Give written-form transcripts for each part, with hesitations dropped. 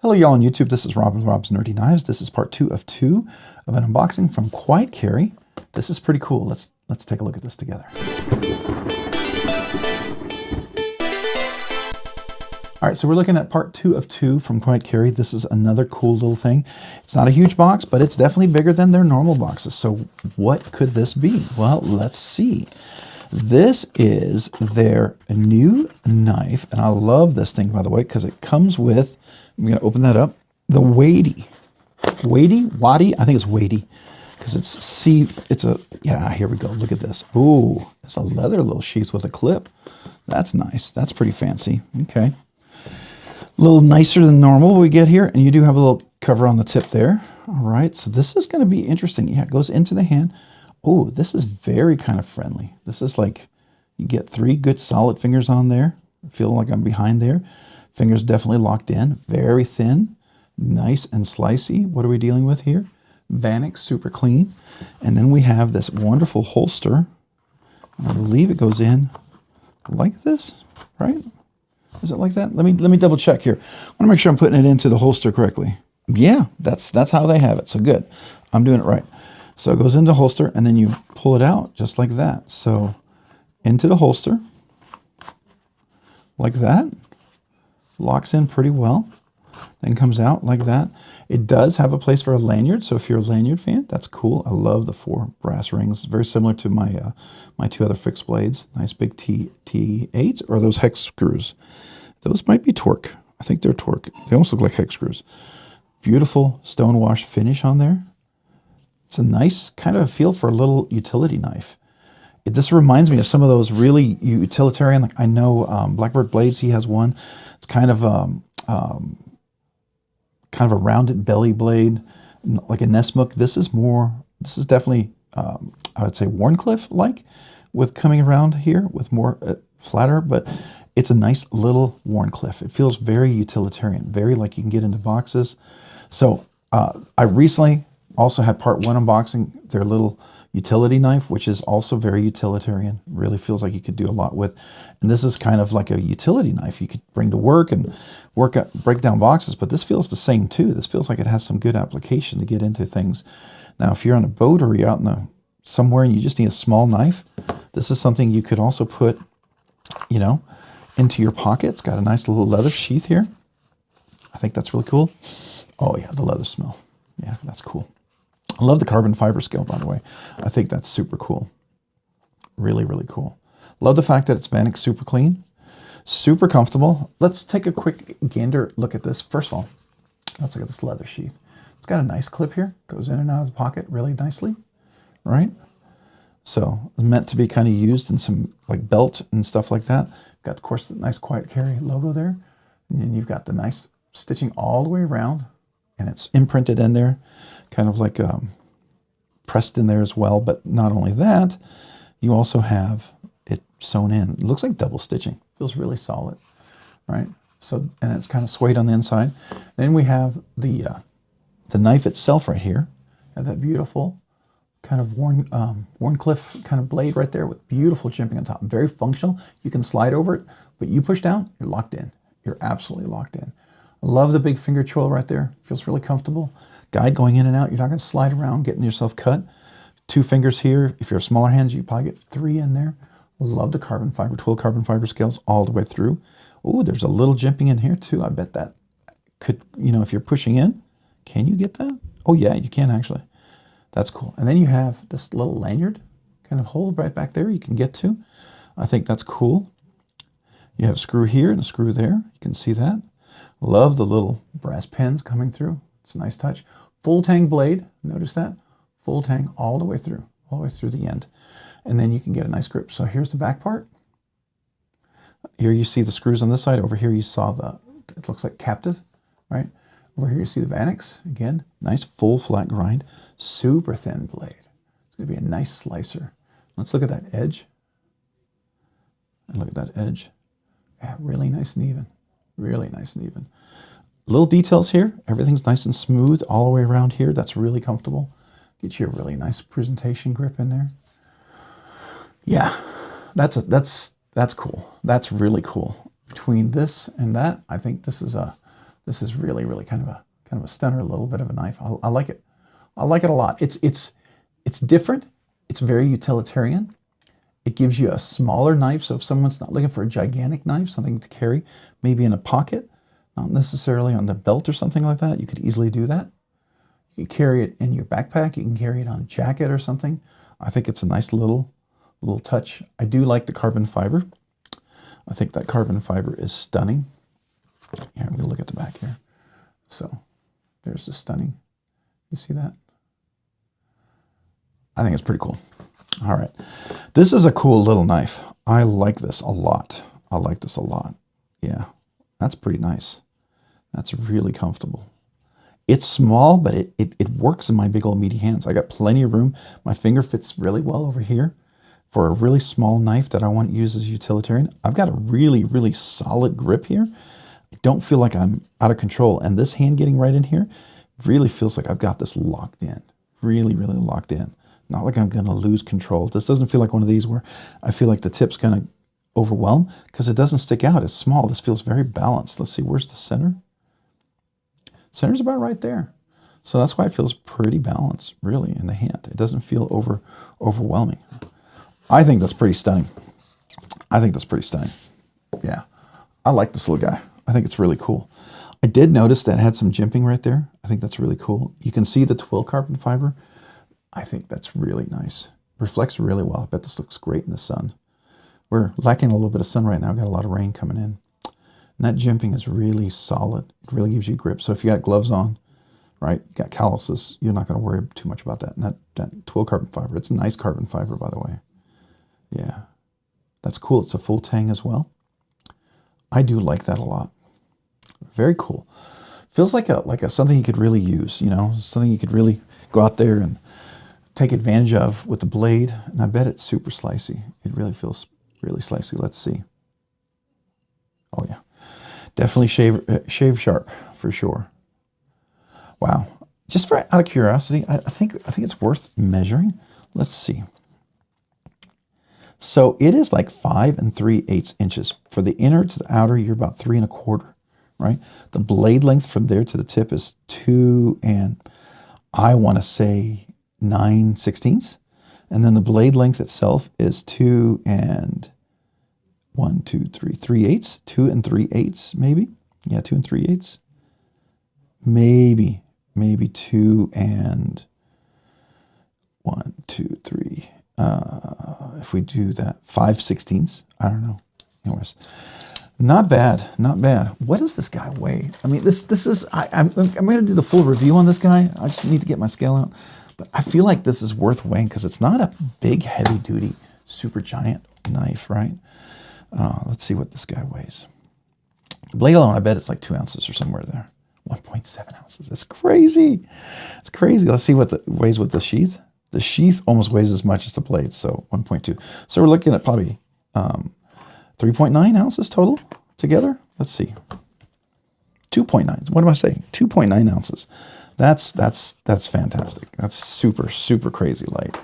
Hello y'all on YouTube, this is Rob with Rob's Nerdy Knives. This is part 2 of 2 of an unboxing from Quiet Carry. This is pretty cool. Let's take a look at this together. All right, so we're looking at part 2 of 2 from Quiet Carry. This is another cool little thing. It's not a huge box, but it's definitely bigger than their normal boxes. So what could this be? Well, let's see. This is their new knife, and I love this thing, by the way, because it comes with, I'm going to open that up, the Wady. Wady? I think it's Wady, because here we go. Look at this. Ooh, it's a leather little sheath with a clip. That's nice. That's pretty fancy. Okay. A little nicer than normal we get here, and you do have a little cover on the tip there. All right, so this is going to be interesting. Yeah, it goes into the hand. Oh, this is very kind of friendly. This is like, you get 3 good solid fingers on there. I feel like I'm behind there. Fingers definitely locked in. Very thin, nice and slicey. What are we dealing with here? Vanax, super clean. And then we have this wonderful holster. I believe it goes in like this, right? Is it like that? Let me double check here. I want to make sure I'm putting it into the holster correctly. Yeah, that's how they have it. So good. I'm doing it right. So it goes into the holster, and then you pull it out just like that. So into the holster, like that. Locks in pretty well. Then comes out like that. It does have a place for a lanyard, so if you're a lanyard fan, that's cool. I love the 4 brass rings. It's very similar to my my 2 other fixed blades. Nice big T8s, or those hex screws. Those might be torque. I think they're torque. They almost look like hex screws. Beautiful stonewash finish on there. It's a nice kind of a feel for a little utility knife. It just reminds me of some of those really utilitarian, like I know Blackbird Blades, he has one. It's kind of a rounded belly blade, like a Nessmuk. This is definitely, I would say Wharncliffe-like, with coming around here with more flatter, but it's a nice little Wharncliffe. It feels very utilitarian, very like you can get into boxes. So I recently also had part 1 unboxing their little utility knife, which is also very utilitarian. Really feels like you could do a lot with. And this is kind of like a utility knife you could bring to work and break down boxes, but this feels the same too. This feels like it has some good application to get into things. Now, if you're on a boat or you're out in somewhere and you just need a small knife, this is something you could also put, you know, into your pocket. It's got a nice little leather sheath here. I think that's really cool. Oh yeah, the leather smell. Yeah, that's cool. I love the carbon fiber scale, by the way. I think that's super cool. Really, really cool. Love the fact that it's Vanax super clean, super comfortable. Let's take a quick gander look at this. First of all, let's look at this leather sheath. It's got a nice clip here. Goes in and out of the pocket really nicely, right? So it's meant to be kind of used in some like belt and stuff like that. Got, of course, the nice Quiet Carry logo there. And then you've got the nice stitching all the way around. And it's imprinted in there, kind of like pressed in there as well. But not only that, you also have it sewn in. It looks like double stitching. Feels really solid, right? So, and it's kind of suede on the inside. Then we have the knife itself right here. And that beautiful kind of Wharncliffe kind of blade right there with beautiful jimping on top. Very functional. You can slide over it, but you push down, you're locked in. You're absolutely locked in. Love the big finger choil right there. Feels really comfortable. Guide going in and out. You're not going to slide around getting yourself cut. 2 fingers here. If you have smaller hands, you probably get 3 in there. Love the carbon fiber, 12 carbon fiber scales all the way through. Oh, there's a little jimping in here too. I bet that could, you know, if you're pushing in, can you get that? Oh yeah, you can actually. That's cool. And then you have this little lanyard kind of hole right back there you can get to. I think that's cool. You have a screw here and a screw there. You can see that. Love the little brass pins coming through. It's a nice touch. Full tang blade. Notice that? Full tang all the way through the end. And then you can get a nice grip. So here's the back part. Here you see the screws on this side. Over here you saw it looks like captive, right? Over here you see the Vanax. Again, nice full flat grind. Super thin blade. It's going to be a nice slicer. Let's look at that edge. And look at that edge. Yeah, really nice and even. Really nice and even. Little details here. Everything's nice and smooth all the way around here. That's really comfortable. Get you a really nice presentation grip in there. Yeah, that's cool. That's really cool. Between this and that, I think this is a This is really, really kind of a stunner, a little bit of a knife. I like it. I like it a lot. It's different. It's very utilitarian. It gives you a smaller knife, so if someone's not looking for a gigantic knife, something to carry, maybe in a pocket, not necessarily on the belt or something like that, you could easily do that. You can carry it in your backpack. You can carry it on a jacket or something. I think it's a nice little touch. I do like the carbon fiber. I think that carbon fiber is stunning. Here, I'm going to look at the back here. So there's the stunning. You see that? I think it's pretty cool. All right. This is a cool little knife. I like this a lot. I like this a lot. Yeah, that's pretty nice. That's really comfortable. It's small, but it works in my big old meaty hands. I got plenty of room. My finger fits really well over here for a really small knife that I want to use as utilitarian. I've got a really, really solid grip here. I don't feel like I'm out of control. And this hand getting right in here really feels like I've got this locked in. Really, really locked in. Not like I'm going to lose control. This doesn't feel like one of these where I feel like the tip's going to overwhelm because it doesn't stick out. It's small. This feels very balanced. Let's see, where's the center? Center's about right there. So that's why it feels pretty balanced, really, in the hand. It doesn't feel overwhelming. I think that's pretty stunning. I think that's pretty stunning. Yeah. I like this little guy. I think it's really cool. I did notice that it had some jimping right there. I think that's really cool. You can see the twill carbon fiber. I think that's really nice. Reflects really well. I bet this looks great in the sun. We're lacking a little bit of sun right now. Got a lot of rain coming in. And that jimping is really solid. It really gives you grip. So if you got gloves on, right, you got calluses, you're not going to worry too much about that. And that twill carbon fiber, it's a nice carbon fiber, by the way. Yeah, that's cool. It's a full tang as well. I do like that a lot. Very cool. Feels like a something you could really use, you know, something you could really go out there and take advantage of with the blade. And I bet it's super slicey. It really feels really slicey. Let's see. Oh yeah. Definitely shave sharp for sure. Wow. Just out of curiosity, I think it's worth measuring. Let's see. So it is like 5 3/8 inches. For the inner to the outer, you're about 3 1/4, right? The blade length from there to the tip is 2 and I want to say 9/16. And then the blade length itself is 2 and 1, 2, 3, 3/8, 2 3/8, maybe. Yeah, 2 3/8. Maybe 2 and 1, 2, 3. If we do that, 5/16. I don't know. Anyways, not bad, not bad. What does this guy weigh? I mean, this is. I'm going to do the full review on this guy. I just need to get my scale out. But I feel like this is worth weighing because it's not a big, heavy-duty, super giant knife, right? Let's see what this guy weighs. Blade alone, I bet it's like 2 ounces or somewhere there. 1.7 ounces. That's crazy. It's crazy. Let's see what it weighs with the sheath. The sheath almost weighs as much as the blade, so 1.2. So we're looking at probably 3.9 ounces total together. Let's see. 2.9. What am I saying? 2.9 ounces. That's fantastic. That's super, super crazy light.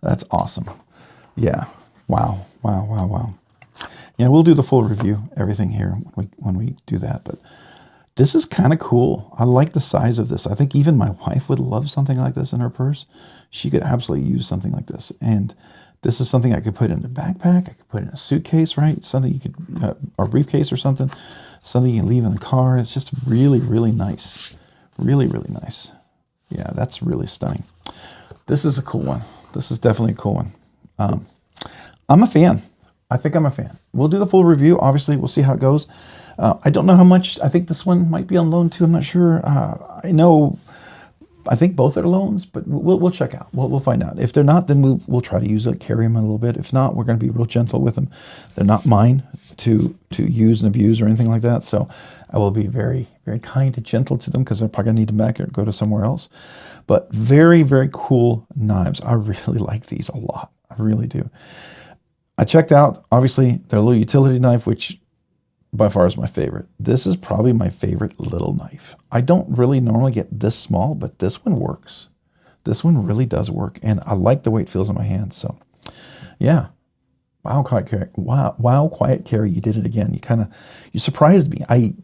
That's awesome. Yeah. Wow. Wow, wow, wow. Yeah, we'll do the full review, everything here when we do that. But this is kind of cool. I like the size of this. I think even my wife would love something like this in her purse. She could absolutely use something like this. And this is something I could put in a backpack. I could put in a suitcase, right? Something you could, or briefcase or something. Something you can leave in the car. It's just really, really nice. Really, really nice. Yeah, that's really stunning. This is a cool one. This is definitely a cool one. I'm a fan. I think I'm a fan. We'll do the full review. Obviously, we'll see how it goes. I don't know how much. I think this one might be on loan too. I'm not sure. I think both are loans, but we'll check out. We'll find out. If they're not, then we'll try to use it, carry them a little bit. If not, we're going to be real gentle with them. They're not mine to use and abuse or anything like that. So I will be very, very kind and gentle to them because they're probably going to need them back or go to somewhere else. But very, very cool knives. I really like these a lot. I really do. I checked out, obviously, their little utility knife, which by far is my favorite. This is probably my favorite little knife. I don't really normally get this small, but this one works. This one really does work, and I like the way it feels in my hand. So, yeah. Wow, Quiet Carry. Wow, Quiet Carry, you did it again. You surprised me.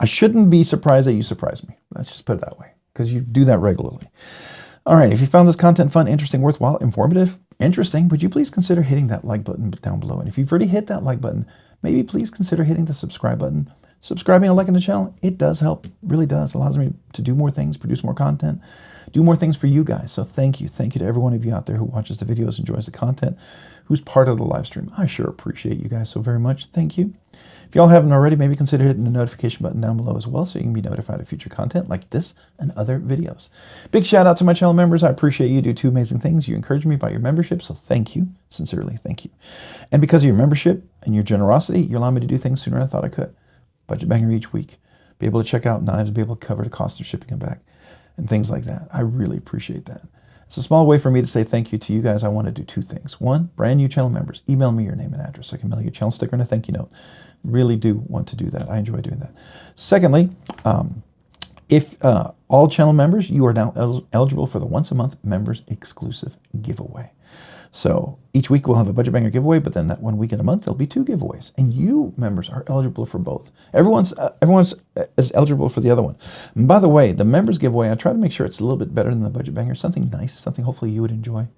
I shouldn't be surprised that you surprise me. Let's just put it that way, because you do that regularly. All right, if you found this content fun, interesting, worthwhile, informative, interesting, would you please consider hitting that like button down below? And if you've already hit that like button, maybe please consider hitting the subscribe button. Subscribing and liking the channel, it does help, really does. It allows me to do more things, produce more content, do more things for you guys. So thank you. Thank you to every one of you out there who watches the videos, enjoys the content, who's part of the live stream. I sure appreciate you guys so very much. Thank you. If y'all haven't already, maybe consider hitting the notification button down below as well so you can be notified of future content like this and other videos. Big shout out to my channel members. I appreciate you. Do two amazing things. You encourage me by your membership, so thank you. Sincerely, thank you. And because of your membership and your generosity, you allow me to do things sooner than I thought I could. Budget banger each week. Be able to check out knives, be able to cover the cost of shipping and back, and things like that. I really appreciate that. It's a small way for me to say thank you to you guys. I want to do two things. One, brand new channel members, email me your name and address so I can mail you a channel sticker and a thank you note. Really do want to do that. I enjoy doing that. Secondly, if all channel members, you are now eligible for the once a month members exclusive giveaway. So each week we'll have a budget banger giveaway, but then that 1 week in a month there'll be 2 giveaways, and you members are eligible for both. Everyone's is eligible for the other one. And by the way, the members giveaway, I try to make sure it's a little bit better than the budget banger, something nice, something hopefully you would enjoy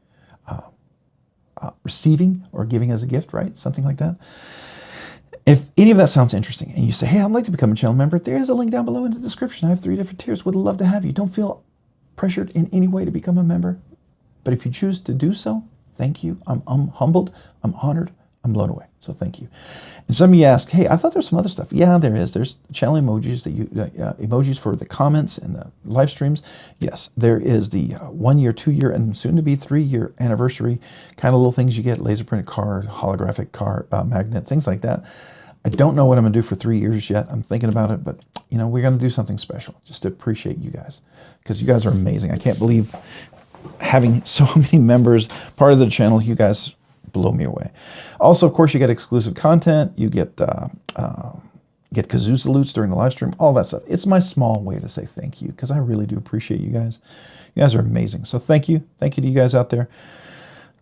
receiving or giving as a gift, right? Something like that. If any of that sounds interesting and you say, hey, I'd like to become a channel member, there's a link down below in the description. I have 3 different tiers. Would love to have you. Don't feel pressured in any way to become a member. But if you choose to do so, thank you. I'm humbled. I'm honored. I'm blown away. So thank you. And some of you ask, hey, I thought there's some other stuff. Yeah, there is. There's channel emojis that you emojis for the comments and the live streams. Yes, there is the 1 year, 2 year, and soon to be 3 year anniversary kind of little things you get: laser printed card, holographic card, magnet, things like that. I don't know what I'm gonna do for 3 years yet. I'm thinking about it, but you know, we're gonna do something special just to appreciate you guys, because you guys are amazing. I can't believe having so many members part of the channel. You guys blow me away. Also, of course, you get exclusive content. You get kazoo salutes during the live stream, all that stuff. It's my small way to say thank you, because I really do appreciate you guys. You guys are amazing. So thank you. Thank you to you guys out there.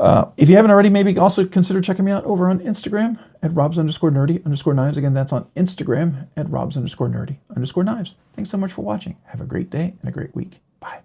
If you haven't already, maybe also consider checking me out over on Instagram at robs_nerdy_knives. Again, that's on Instagram at robs_nerdy_knives. Thanks so much for watching. Have a great day and a great week. Bye.